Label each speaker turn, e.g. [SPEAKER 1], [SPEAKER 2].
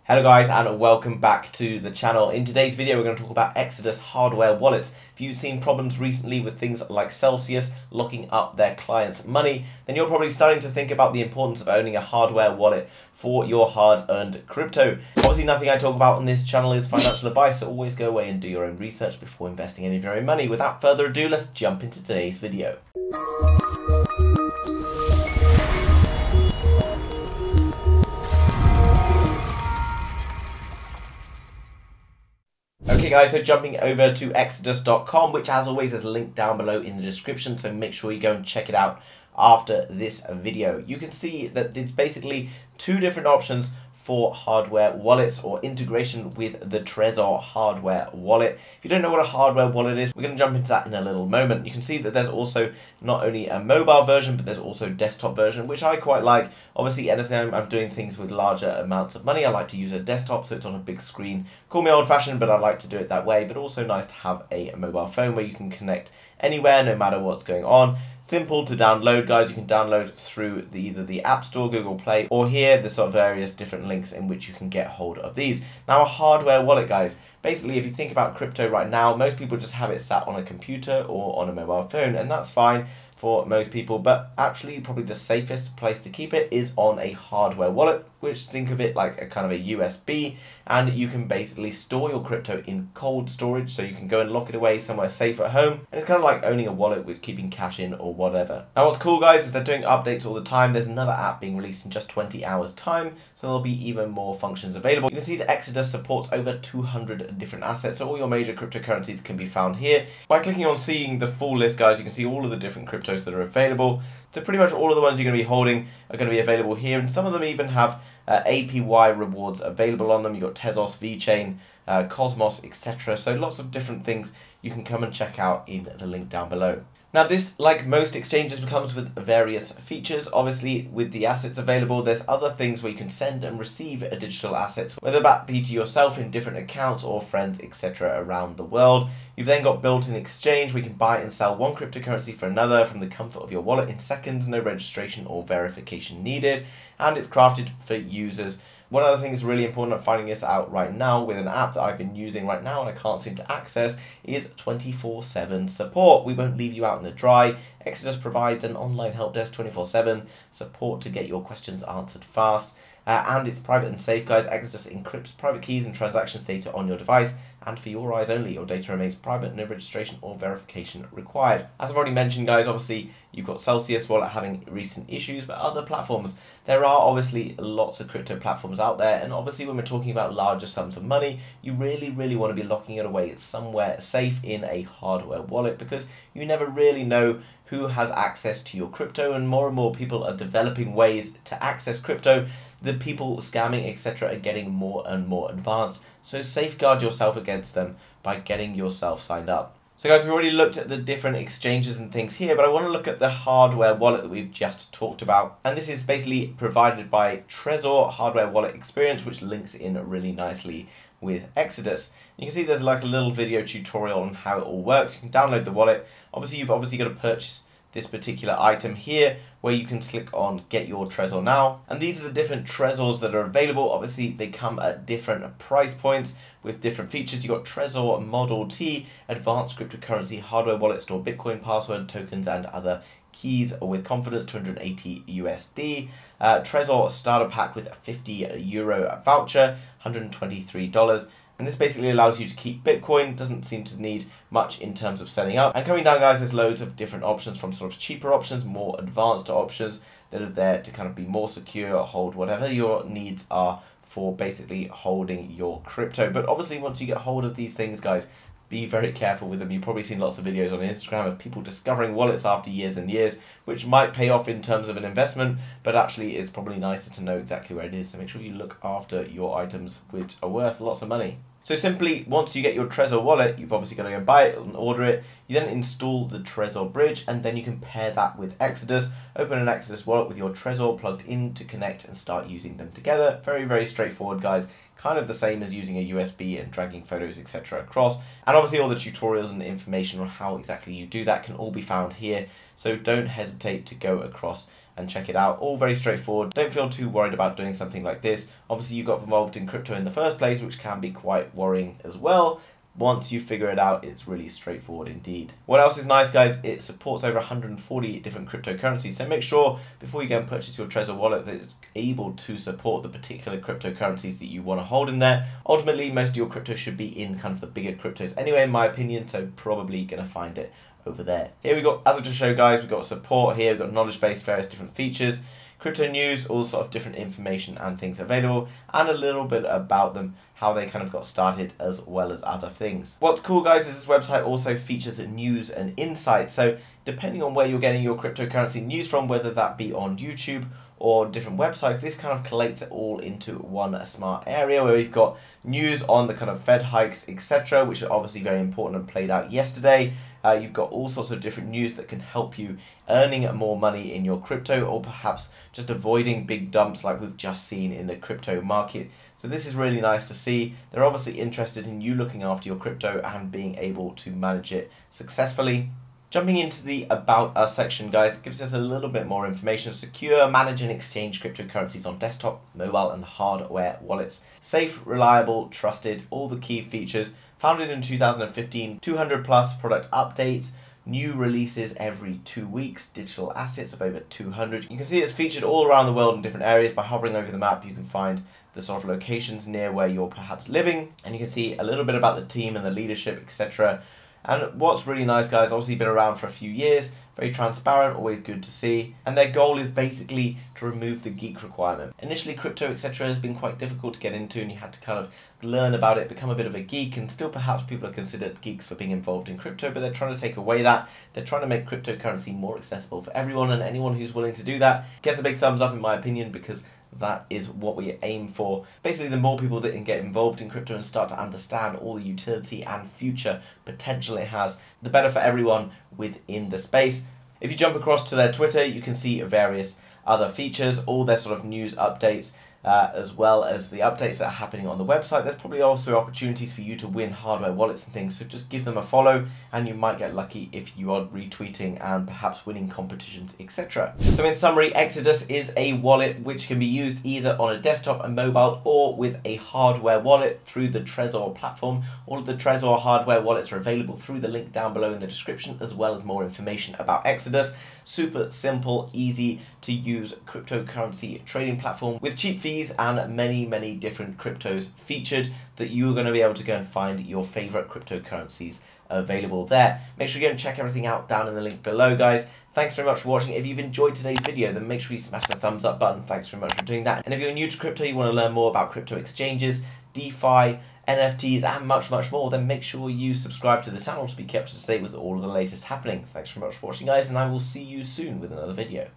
[SPEAKER 1] Hello guys and welcome back to the channel. In today's video we're going to talk about Exodus hardware wallets. If you've seen problems recently with things like Celsius locking up their clients' money, then you're probably starting to think about the importance of owning a hardware wallet for your hard-earned crypto. Obviously nothing I talk about on this channel is financial advice, so always go away and do your own research before investing any of your own money. Without further ado, let's jump into today's video. Okay guys, so jumping over to exodus.com, which as always is linked down below in the description, so make sure you go and check it out after this video. You can see that it's basically two different options for hardware wallets or integration with the Trezor hardware wallet. If you don't know what a hardware wallet is, we're going to jump into that in a little moment. You can see that there's also not only a mobile version, but there's also a desktop version, which I quite like. Obviously, anything I'm doing things with larger amounts of money, I like to use a desktop so it's on a big screen. Call me old-fashioned, but I like to do it that way, but also nice to have a mobile phone where you can connect anywhere, no matter what's going on. Simple to download, guys. You can download through either the App Store, Google Play, or here, the sort of various different links in which you can get hold of these. Now, a hardware wallet, guys. Basically, if you think about crypto right now, most people just have it sat on a computer or on a mobile phone, and that's fine for most people, but actually probably the safest place to keep it is on a hardware wallet, which think of it like a kind of a USB, and you can basically store your crypto in cold storage, so you can go and lock it away somewhere safe at home, and it's kind of like owning a wallet with keeping cash in or whatever. Now what's cool, guys, is they're doing updates all the time. There's another app being released in just 20 hours time, so there'll be even more functions available. You can see that Exodus supports over 200 different assets, so all your major cryptocurrencies can be found here. By clicking on seeing the full list, guys, you can see all of the different cryptos that are available. So pretty much all of the ones you're going to be holding are going to be available here, and some of them even have APY rewards available on them. You've got Tezos, VeChain, Cosmos, etc. So lots of different things you can come and check out in the link down below. Now this, like most exchanges, comes with various features. Obviously, with the assets available, there's other things where you can send and receive digital assets, whether that be to yourself in different accounts or friends, etc. around the world. You've then got built-in exchange where you can buy and sell one cryptocurrency for another from the comfort of your wallet in seconds, no registration or verification needed, and it's crafted for users. One other thing that's really important, I'm finding this out right now with an app that I've been using right now and I can't seem to access, is 24/7 support. We won't leave you out in the dry. Exodus provides an online help desk 24/7 support to get your questions answered fast. And it's private and safe, guys. Exodus encrypts private keys and transactions data on your device, and for your eyes only. Your data remains private, no registration or verification required. As I've already mentioned, guys, obviously you've got Celsius wallet having recent issues, but other platforms, there are obviously lots of crypto platforms out there, and obviously when we're talking about larger sums of money, you really want to be locking it away somewhere safe in a hardware wallet, because you never really know who has access to your crypto, and more people are developing ways to access crypto. The people scamming, etc. are getting more and more advanced, so safeguard yourself against them by getting yourself signed up. So guys, we've already looked at the different exchanges and things here, but I want to look at the hardware wallet that we've just talked about. And this is basically provided by Trezor Hardware Wallet Experience, which links in really nicely with Exodus. You can see there's like a little video tutorial on how it all works. You can download the wallet. Obviously, you've got to purchase this particular item here, where you can click on Get Your Trezor Now. And these are the different Trezors that are available. Obviously, they come at different price points with different features. You've got Trezor Model T, Advanced Cryptocurrency Hardware Wallet, store Bitcoin, password, tokens, and other keys with confidence, 280 USD. Trezor Starter Pack with a €50 voucher, $123. And this basically allows you to keep Bitcoin. Doesn't seem to need much in terms of setting up. And coming down, guys, there's loads of different options, from sort of cheaper options, more advanced options that are there to kind of be more secure, hold whatever your needs are for basically holding your crypto. But obviously, once you get hold of these things, guys, be very careful with them. You've probably seen lots of videos on Instagram of people discovering wallets after years and years, which might pay off in terms of an investment, but actually it's probably nicer to know exactly where it is. So make sure you look after your items, which are worth lots of money. So simply, once you get your Trezor wallet, you've obviously got to go and buy it and order it. You then install the Trezor bridge, and then you can pair that with Exodus. Open an Exodus wallet with your Trezor plugged in to connect and start using them together. Very straightforward, guys. Kind of the same as using a USB and dragging photos, etc. across. And obviously all the tutorials and information on how exactly you do that can all be found here. So don't hesitate to go across and check it out. All very straightforward. Don't feel too worried about doing something like this. Obviously, you got involved in crypto in the first place, which can be quite worrying as well. Once you figure it out, it's really straightforward indeed. What else is nice, guys? It supports over 140 different cryptocurrencies. So make sure before you go and purchase your Trezor wallet that it's able to support the particular cryptocurrencies that you want to hold in there. Ultimately, most of your crypto should be in kind of the bigger cryptos anyway, in my opinion, so probably going to find it over there. Here we got, as I just showed, guys, we've got support here, we've got knowledge base, various different features, crypto news, all sort of different information and things available, and a little bit about them, how they kind of got started, as well as other things. What's cool, guys, is this website also features news and insights. So depending on where you're getting your cryptocurrency news from, whether that be on YouTube or different websites, this kind of collates it all into one smart area where we've got news on the kind of Fed hikes, etc., which are obviously very important and played out yesterday. You've got all sorts of different news that can help you earning more money in your crypto, or perhaps just avoiding big dumps like we've just seen in the crypto market. So this is really nice to see. They're obviously interested in you looking after your crypto and being able to manage it successfully. Jumping into the About Us section, guys, it gives us a little bit more information. Secure, manage and exchange cryptocurrencies on desktop, mobile and hardware wallets. Safe, reliable, trusted, all the key features. Founded in 2015, 200 plus product updates, new releases every 2 weeks, digital assets of over 200. You can see it's featured all around the world in different areas. By hovering over the map, you can find the sort of locations near where you're perhaps living, and you can see a little bit about the team and the leadership, etc. And what's really nice, guys, obviously been around for a few years, very transparent, always good to see. And their goal is basically to remove the geek requirement. Initially, crypto, etc. has been quite difficult to get into, and you had to kind of learn about it, become a bit of a geek, and still perhaps people are considered geeks for being involved in crypto, but they're trying to take away that. They're trying to make cryptocurrency more accessible for everyone, and anyone who's willing to do that gets a big thumbs up in my opinion, because that is what we aim for. Basically, the more people that can get involved in crypto and start to understand all the utility and future potential it has, the better for everyone within the space. If you jump across to their Twitter, you can see various other features, all their sort of news updates, as well as the updates that are happening on the website. There's probably also opportunities for you to win hardware wallets and things, so just give them a follow and you might get lucky if you are retweeting and perhaps winning competitions, etc. So in summary, Exodus is a wallet which can be used either on a desktop, a mobile, or with a hardware wallet through the Trezor platform. All of the Trezor hardware wallets are available through the link down below in the description, as well as more information about Exodus. Super simple, easy to use cryptocurrency trading platform with cheap fees and many different cryptos featured that you're going to be able to go and find your favorite cryptocurrencies available there. Make sure you go and check everything out down in the link below, guys. Thanks very much for watching. If you've enjoyed today's video, then make sure you smash the thumbs up button. Thanks very much for doing that. And if you're new to crypto, you want to learn more about crypto exchanges, DeFi, NFTs, and much more, then make sure you subscribe to the channel to be kept up to date with all of the latest happening. Thanks very much for watching, guys, and I will see you soon with another video.